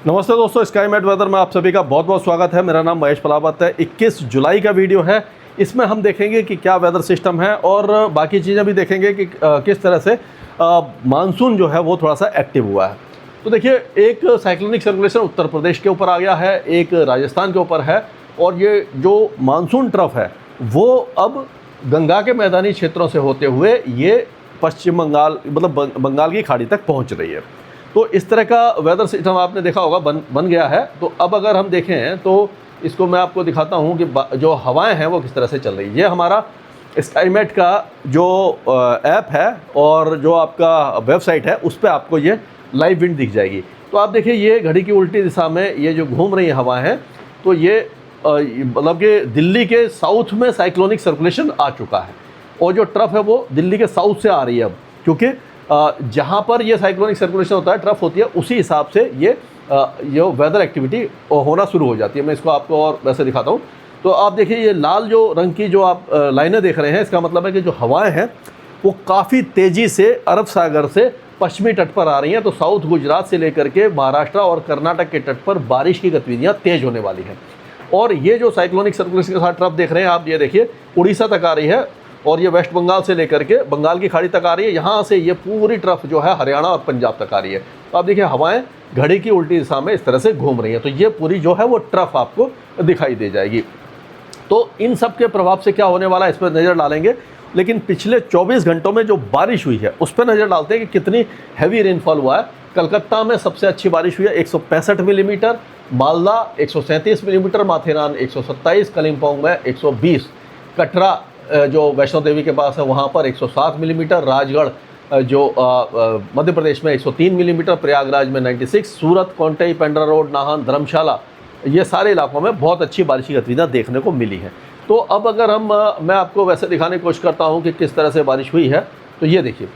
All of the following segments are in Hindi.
नमस्ते दोस्तों, स्काई मैट वेदर में आप सभी का बहुत बहुत स्वागत है। मेरा नाम महेश पलावत है। 21 जुलाई का वीडियो है। इसमें हम देखेंगे कि क्या वेदर सिस्टम है और बाकी चीज़ें भी देखेंगे कि किस तरह से मानसून जो है वो थोड़ा सा एक्टिव हुआ है। तो देखिए, एक साइक्लोनिक सर्कुलेशन उत्तर प्रदेश के ऊपर आ गया है, एक राजस्थान के ऊपर है, और ये जो मानसून ट्रफ है वो अब गंगा के मैदानी क्षेत्रों से होते हुए ये पश्चिम बंगाल मतलब बंगाल की खाड़ी तक पहुँच रही है। तो इस तरह का वेदर सिस्टम आपने देखा होगा बन गया है। तो अब अगर हम देखें तो इसको मैं आपको दिखाता हूं कि जो हवाएं हैं वो किस तरह से चल रही है। ये हमारा स्काईमेट का जो ऐप है और जो आपका वेबसाइट है उस पर आपको ये लाइव विंड दिख जाएगी। तो आप देखिए, ये घड़ी की उल्टी दिशा में ये जो घूम रही हवाएं हैं, तो ये मतलब कि दिल्ली के साउथ में साइक्लोनिक सर्कुलेशन आ चुका है और जो ट्रफ है वो दिल्ली के साउथ से आ रही है अब, क्योंकि जहाँ पर ये साइक्लोनिक सर्कुलेशन होता है, ट्रफ होती है, उसी हिसाब से ये वेदर एक्टिविटी होना शुरू हो जाती है। मैं इसको आपको और वैसे दिखाता हूँ। तो आप देखिए, ये लाल जो रंग की जो आप लाइनें देख रहे हैं, इसका मतलब है कि जो हवाएं हैं वो काफ़ी तेज़ी से अरब सागर से पश्चिमी तट पर आ रही हैं। तो साउथ गुजरात से लेकर के महाराष्ट्र और कर्नाटक के तट पर बारिश की गतिविधियाँ तेज़ होने वाली हैं। और ये जो साइक्लोनिक सर्कुलेशन के साथ ट्रफ देख रहे हैं आप, ये देखिए उड़ीसा तक आ रही है और ये वेस्ट बंगाल से लेकर के बंगाल की खाड़ी तक आ रही है। यहाँ से ये पूरी ट्रफ जो है हरियाणा और पंजाब तक आ रही है। तो आप देखिए, हवाएं घड़ी की उल्टी दिशा में इस तरह से घूम रही हैं। तो ये पूरी जो है वो ट्रफ आपको दिखाई दे जाएगी। तो इन सब के प्रभाव से क्या होने वाला है इस पर नज़र डालेंगे। लेकिन पिछले 24 घंटों में जो बारिश हुई है उस पर नज़र डालते हैं कि कितनी हैवी रेनफॉल हुआ है। कलकत्ता में सबसे अच्छी बारिश हुई है 165 मिलीमीटर, मालदा 137 मिलीमीटर, माथेरान 127, कलिम्पोंग में 120, कटरा जो वैष्णो देवी के पास है वहाँ पर 107 मिलीमीटर, राजगढ़ जो मध्य प्रदेश में 103 मिलीमीटर, प्रयागराज में 96, सूरत, कोंटई, पेंड्रा रोड, नाहन, धर्मशाला, ये सारे इलाकों में बहुत अच्छी बारिश की गतिविधियाँ देखने को मिली हैं। तो अब अगर मैं आपको वैसे दिखाने की कोशिश करता हूँ कि किस तरह से बारिश हुई है, तो ये देखिए,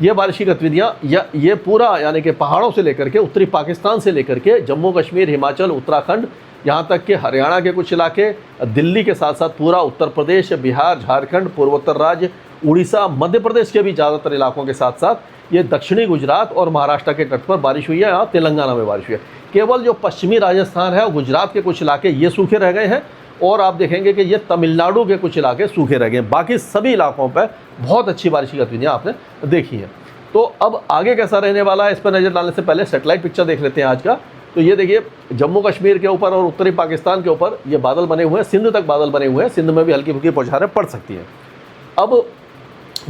ये बारिश की गतिविधियाँ ये पूरा यानी कि पहाड़ों से लेकर के उत्तरी पाकिस्तान से लेकर के जम्मू कश्मीर, हिमाचल, उत्तराखंड, यहाँ तक कि हरियाणा के कुछ इलाके, दिल्ली के साथ साथ पूरा उत्तर प्रदेश, बिहार, झारखंड, पूर्वोत्तर राज्य, उड़ीसा, मध्य प्रदेश के भी ज़्यादातर इलाकों के साथ साथ ये दक्षिणी गुजरात और महाराष्ट्र के तट पर बारिश हुई है। यहाँ तेलंगाना में बारिश हुई है। केवल जो पश्चिमी राजस्थान है और गुजरात के कुछ इलाके ये सूखे रह गए हैं और आप देखेंगे कि ये तमिलनाडु के कुछ इलाके सूखे रह गए हैं। बाकी सभी इलाकों पर बहुत अच्छी बारिश की गतिविधियाँ आपने देखी हैं। तो अब आगे कैसा रहने वाला है इस पर नज़र डालने से पहले सेटेलाइट पिक्चर देख लेते हैं आज का। तो ये देखिए, जम्मू कश्मीर के ऊपर और उत्तरी पाकिस्तान के ऊपर ये बादल बने हुए हैं, सिंध तक बादल बने हुए हैं, सिंध में भी हल्की फुल्की बौछारें पड़ सकती हैं। अब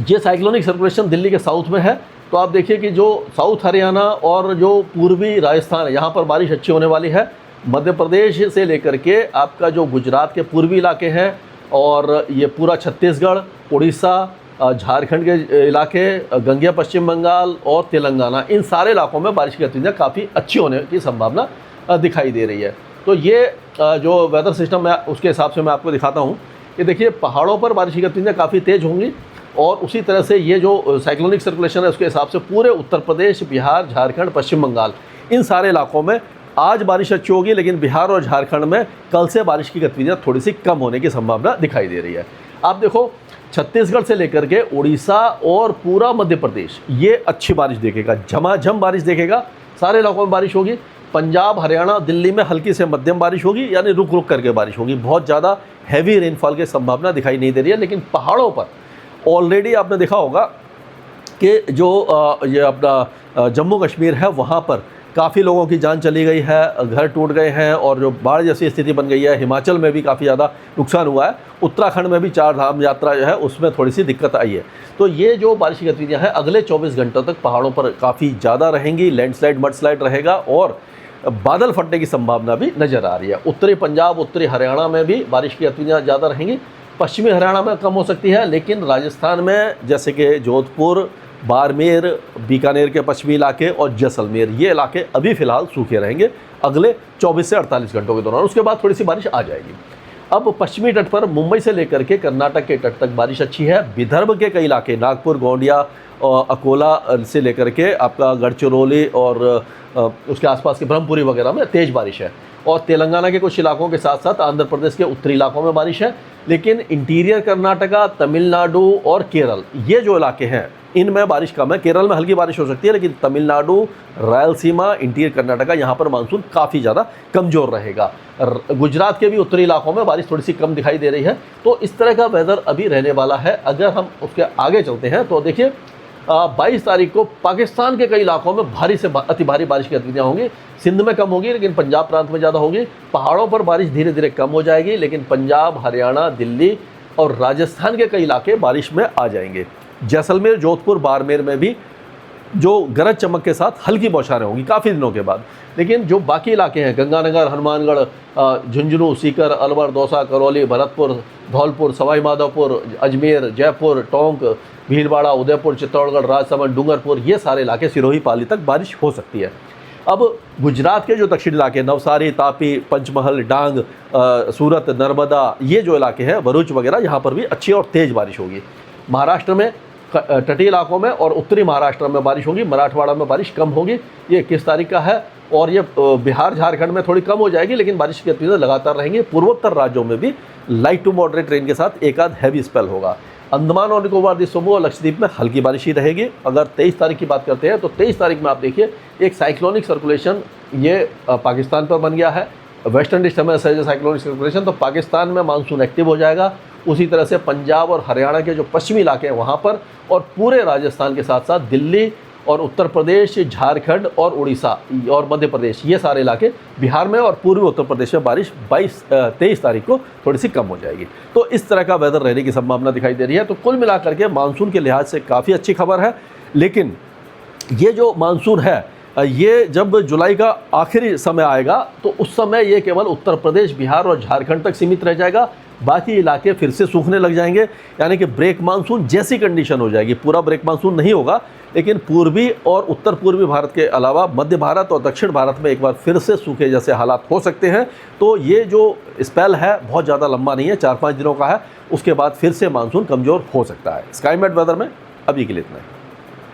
ये साइक्लोनिक सर्कुलेशन दिल्ली के साउथ में है। तो आप देखिए कि जो साउथ हरियाणा और जो पूर्वी राजस्थान है यहाँ पर बारिश अच्छी होने वाली है। मध्य प्रदेश से लेकर के आपका जो गुजरात के पूर्वी इलाके हैं और ये पूरा छत्तीसगढ़, उड़ीसा, झारखंड के इलाके, गंगे पश्चिम बंगाल और तेलंगाना, इन सारे इलाकों में बारिश की गतिविधियाँ काफ़ी अच्छी होने की संभावना दिखाई दे रही है। तो ये जो वेदर सिस्टम है उसके हिसाब से मैं आपको दिखाता हूँ कि देखिए, पहाड़ों पर बारिश की गतिविधियाँ काफ़ी तेज़ होंगी और उसी तरह से ये जो साइक्लोनिक सर्कुलेशन है उसके हिसाब से पूरे उत्तर प्रदेश, बिहार, झारखंड, पश्चिम बंगाल, इन सारे इलाकों में आज बारिश अच्छी होगी। लेकिन बिहार और झारखंड में कल से बारिश की गतिविधियाँ थोड़ी सी कम होने की संभावना दिखाई दे रही है। आप देखो, छत्तीसगढ़ से लेकर के उड़ीसा और पूरा मध्य प्रदेश ये अच्छी बारिश देखेगा, झमाझम बारिश देखेगा। सारे इलाकों में बारिश होगी। पंजाब, हरियाणा, दिल्ली में हल्की से मध्यम बारिश होगी, यानी रुक रुक करके बारिश होगी। बहुत ज़्यादा हैवी रेनफॉल की संभावना दिखाई नहीं दे रही है। लेकिन पहाड़ों पर ऑलरेडी आपने देखा होगा कि जो ये अपना जम्मू कश्मीर है वहाँ पर काफ़ी लोगों की जान चली गई है, घर टूट गए हैं और जो बाढ़ जैसी स्थिति बन गई है। हिमाचल में भी काफ़ी ज़्यादा नुकसान हुआ है। उत्तराखंड में भी 4 धाम यात्रा जो है उसमें थोड़ी सी दिक्कत आई है। तो ये जो बारिश की गतिविधियाँ हैं अगले 24 घंटों तक पहाड़ों पर काफ़ी ज़्यादा रहेंगी। लैंडस्लाइड, मडस्लाइड रहेगा और बादल फटने की संभावना भी नज़र आ रही है। उत्तरी पंजाब, उत्तरी हरियाणा में भी बारिश की गतिविधियाँ ज़्यादा रहेंगी। पश्चिमी हरियाणा में कम हो सकती है, लेकिन राजस्थान में जैसे कि जोधपुर, बाड़मेर, बीकानेर के पश्चिमी इलाके और जैसलमेर, ये इलाके अभी फ़िलहाल सूखे रहेंगे अगले 24 से 48 घंटों के दौरान। उसके बाद थोड़ी सी बारिश आ जाएगी। अब पश्चिमी तट पर मुंबई से लेकर के कर्नाटक के तट तक बारिश अच्छी है। विदर्भ के कई इलाके, नागपुर, गोंडिया अकोला से लेकर के आपका गढ़चिरौली और उसके आसपास के ब्रह्मपुरी वगैरह में तेज़ बारिश है। और तेलंगाना के कुछ इलाकों के साथ साथ आंध्र प्रदेश के उत्तरी इलाकों में बारिश है। लेकिन इंटीरियर कर्नाटका, तमिलनाडु और केरल, ये जो इलाके हैं इनमें बारिश कम है। केरल में हल्की बारिश हो सकती है, लेकिन तमिलनाडु, रायलसीमा, इंटीरियर कर्नाटका, यहाँ पर मानसून काफ़ी ज़्यादा कमज़ोर रहेगा। गुजरात के भी उत्तरी इलाकों में बारिश थोड़ी सी कम दिखाई दे रही है। तो इस तरह का वेदर अभी रहने वाला है। अगर हम उसके आगे चलते हैं तो देखिए 22 तारीख को पाकिस्तान के कई इलाकों में भारी से अति भारी बारिश की गतिविधियाँ होंगी। सिंध में कम होगी, लेकिन पंजाब प्रांत में ज़्यादा होगी। पहाड़ों पर बारिश धीरे धीरे कम हो जाएगी, लेकिन पंजाब, हरियाणा, दिल्ली और राजस्थान के कई इलाके बारिश में आ जाएंगे। जैसलमेर, जोधपुर, बाड़मेर में भी जो गरज चमक के साथ हल्की बौछारें होंगी काफ़ी दिनों के बाद। लेकिन जो बाकी इलाके हैं, गंगानगर, हनुमानगढ़, झुंझुनू, सीकर, अलवर, दौसा, करौली, भरतपुर, धौलपुर, सवाई माधोपुर, अजमेर, जयपुर, टोंक, भीलवाड़ा, उदयपुर, चित्तौड़गढ़, राजसमंद, डूंगरपुर, ये सारे इलाके, सिरोही, पाली तक बारिश हो सकती है। अब गुजरात के जो दक्षिणी इलाके, नवसारी, तापी, पंचमहल, डांग, सूरत, नर्मदा, ये जो इलाके हैं, भरूच वगैरह, यहाँ पर भी अच्छी और तेज़ बारिश होगी। महाराष्ट्र में तटीय इलाकों में और उत्तरी महाराष्ट्र में बारिश होगी। मराठवाड़ा में बारिश कम होगी। ये 21 तारीख का है। और ये बिहार, झारखंड में थोड़ी कम हो जाएगी, लेकिन बारिश की गतिविधियाँ लगातार रहेंगी। पूर्वोत्तर राज्यों में भी लाइट टू मॉडरेट रेन के साथ एक आध हैवी स्पेल होगा। अंडमान और निकोबार द्वीप समूह और लक्षद्वीप में हल्की बारिश ही रहेगी। अगर 23 तारीख की बात करते हैं तो 23 तारीख में आप देखिए एक साइक्लोनिक सर्कुलेशन ये पाकिस्तान पर बन गया है। वेस्टर्न डिस्टर्बेंस है जो साइक्लोनिक सर्कुलेशन, तो पाकिस्तान में मानसून एक्टिव हो जाएगा। उसी तरह से पंजाब और हरियाणा के जो पश्चिमी इलाके हैं वहाँ पर, और पूरे राजस्थान के साथ साथ दिल्ली और उत्तर प्रदेश, झारखंड और उड़ीसा और मध्य प्रदेश, ये सारे इलाके, बिहार में और पूर्वी उत्तर प्रदेश में बारिश 23 तारीख को थोड़ी सी कम हो जाएगी। तो इस तरह का वेदर रहने की संभावना दिखाई दे रही है। तो कुल मिलाकर के मानसून के लिहाज से काफ़ी अच्छी खबर है। लेकिन ये जो मानसून है ये जब जुलाई का आखिरी समय आएगा तो उस समय ये केवल उत्तर प्रदेश, बिहार और झारखंड तक सीमित रह जाएगा। बाकी इलाके फिर से सूखने लग जाएंगे, यानी कि ब्रेक मानसून जैसी कंडीशन हो जाएगी। पूरा ब्रेक मानसून नहीं होगा, लेकिन पूर्वी और उत्तर पूर्वी भारत के अलावा मध्य भारत और दक्षिण भारत में एक बार फिर से सूखे जैसे हालात हो सकते हैं। तो ये जो स्पेल है बहुत ज़्यादा लंबा नहीं है, 4-5 दिनों का है। उसके बाद फिर से मानसून कमज़ोर हो सकता है। स्काईमेट वेदर में अभी के लिए इतना है।